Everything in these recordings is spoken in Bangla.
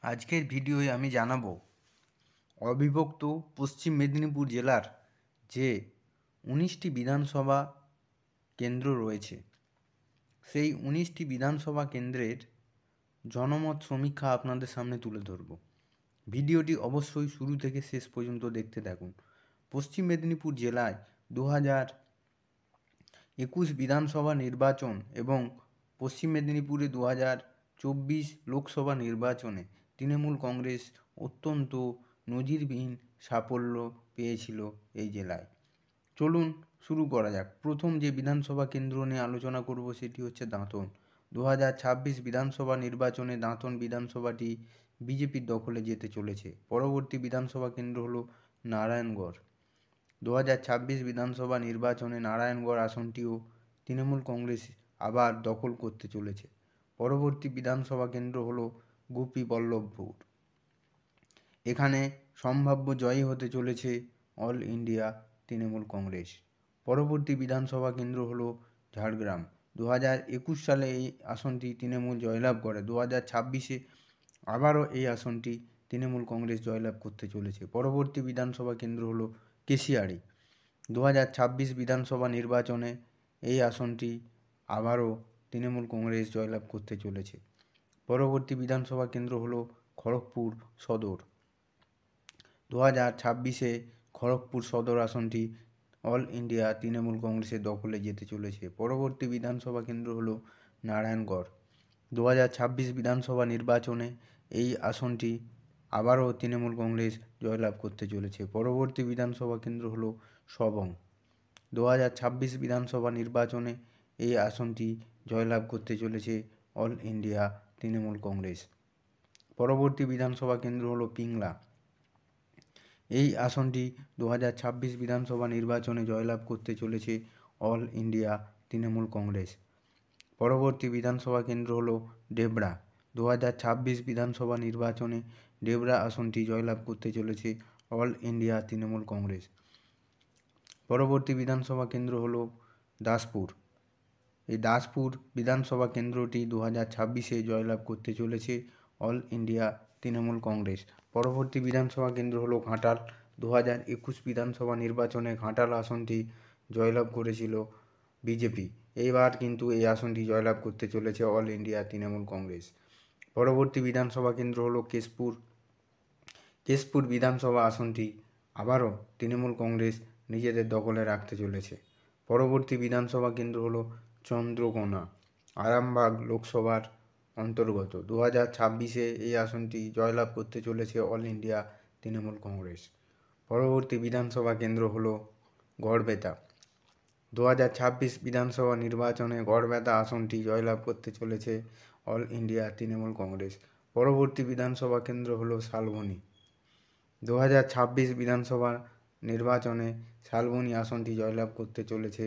আজকের ভিডিওয় আমি জানাবো অবিভক্ত পশ্চিম মেদিনীপুর জেলার যে 19টি বিধানসভা কেন্দ্র রয়েছে সেই 19টি বিধানসভা কেন্দ্রের জনমত সমীক্ষা আপনাদের সামনে তুলে ধরব। ভিডিওটি অবশ্যই শুরু থেকে শেষ পর্যন্ত দেখতে থাকুন। পশ্চিম মেদিনীপুর জেলায় 2021 বিধানসভা নির্বাচন এবং পশ্চিম মেদিনীপুরে 2024 লোকসভা নির্বাচনে তৃণমূল কংগ্রেস অত্যন্ত নজিরবিহীন সাফল্য পেয়েছিল এই জেলায়। চলুন শুরু করা যাক। প্রথম যে বিধানসভা কেন্দ্র নিয়ে আলোচনা করব সেটি হচ্ছে দাঁতন। 2026 বিধানসভা নির্বাচনে দাঁতন বিধানসভাটি বিজেপির দখলে যেতে চলেছে। পরবর্তী বিধানসভা কেন্দ্র হলো নারায়ণগড়। 2026 বিধানসভা নির্বাচনে নারায়ণগড় আসনটিও তৃণমূল কংগ্রেস আবার দখল করতে চলেছে। পরবর্তী বিধানসভা কেন্দ্র হলো গোপীবল্লভপুর। এখানে সম্ভাব্য জয়ী হতে চলেছে অল ইন্ডিয়া তৃণমূল কংগ্রেস। পরবর্তী বিধানসভা কেন্দ্র হলো ঝাড়গ্রাম। 2021 সালে এই আসনটি তৃণমূল জয়লাভ করে। 2026-এ আবারও এই আসনটি তৃণমূল কংগ্রেস জয়লাভ করতে চলেছে। পরবর্তী বিধানসভা কেন্দ্র হলো কেশিয়াড়ি। 2026 বিধানসভা নির্বাচনে এই আসনটি আবারও তৃণমূল কংগ্রেস জয়লাভ করতে চলেছে। পরবর্তী বিধানসভা কেন্দ্র হলো খড়গপুর সদর। 2026-এ খড়গপুর সদর আসনটি অল ইন্ডিয়া তৃণমূল কংগ্রেসের দখলে যেতে চলেছে। পরবর্তী বিধানসভা কেন্দ্র হলো নারায়ণগড়। 2026 বিধানসভা নির্বাচনে এই আসনটি আবারও তৃণমূল কংগ্রেস জয়লাভ করতে চলেছে। পরবর্তী বিধানসভা কেন্দ্র হলো সবং। 2026 বিধানসভা নির্বাচনে এই আসনটি জয়লাভ করতে চলেছে অল ইন্ডিয়া তৃণমূল কংগ্রেস। পরবর্তী বিধানসভা কেন্দ্র হলো পিংলা। এই আসনটি 2026 বিধানসভা নির্বাচনে জয়লাভ করতে চলেছে অল ইন্ডিয়া তৃণমূল কংগ্রেস। পরবর্তী বিধানসভা কেন্দ্র হলো ডেবরা। 2026 বিধানসভা নির্বাচনে ডেবরা আসনটি জয়লাভ করতে চলেছে অল ইন্ডিয়া তৃণমূল কংগ্রেস। পরবর্তী বিধানসভা কেন্দ্র হলো দাসপুর। এই দাসপুর বিধানসভা কেন্দ্রটি 2026-এ জয়লাভ করতে চলেছে অল ইন্ডিয়া তৃণমূল কংগ্রেস। পরবর্তী বিধানসভা কেন্দ্র হলো ঘাটাল। 2021 বিধানসভা নির্বাচনে ঘাটাল আসনটি জয়লাভ করেছিল বিজেপি। এইবার কিন্তু এই আসনটি জয়লাভ করতে চলেছে অল ইন্ডিয়া তৃণমূল কংগ্রেস। পরবর্তী বিধানসভা কেন্দ্র হলো কেশপুর। কেশপুর বিধানসভা আসনটি আবারও তৃণমূল কংগ্রেস নিজেদের দখলে রাখতে চলেছে। পরবর্তী বিধানসভা কেন্দ্র হলো চন্দ্রকোনা, আরামবাগ লোকসভার অন্তর্গত। 2026-এ এই আসনটি জয়লাভ করতে চলেছে অল ইন্ডিয়া তৃণমূল কংগ্রেস। পরবর্তী বিধানসভা কেন্দ্র হলো গড়বেতা। 2026 বিধানসভা নির্বাচনে গড়বেতা আসনটি জয়লাভ করতে চলেছে অল ইন্ডিয়া তৃণমূল কংগ্রেস। পরবর্তী বিধানসভা কেন্দ্র হলো শালবনী। 2026 বিধানসভা নির্বাচনে শালবনী আসনটি জয়লাভ করতে চলেছে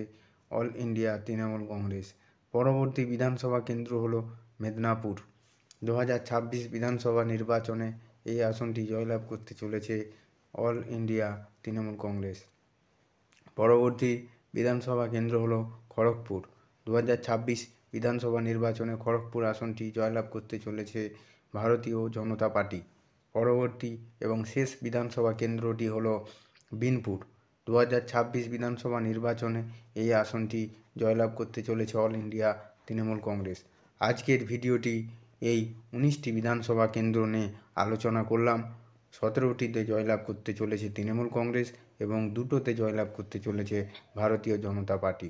অল ইন্ডিয়া তৃণমূল কংগ্রেস। পরবর্তী বিধানসভা কেন্দ্র হলো মেদিনীপুর। 2026 বিধানসভা নির্বাচনে এই আসনটি জয়লাভ করতে চলেছে অল ইন্ডিয়া তৃণমূল কংগ্রেস। পরবর্তী বিধানসভা কেন্দ্র হলো খড়গপুর। 2026 বিধানসভা নির্বাচনে খড়গপুর আসনটি জয়লাভ করতে চলেছে ভারতীয় জনতা পার্টি। পরবর্তী এবং শেষ বিধানসভা কেন্দ্রটি হলো বিনপুর। 2026 বিধানসভা নির্বাচনে এই আসনটি জয়লাভ করতে চলেছে অল ইন্ডিয়া তৃণমূল কংগ্রেস। আজকের ভিডিওটি এই 19টি বিধানসভা কেন্দ্র নিয়ে আলোচনা করলাম। 17টিতে জয়লাভ করতে চলেছে তৃণমূল কংগ্রেস এবং 2টোতে জয়লাভ করতে চলেছে ভারতীয় জনতা পার্টি।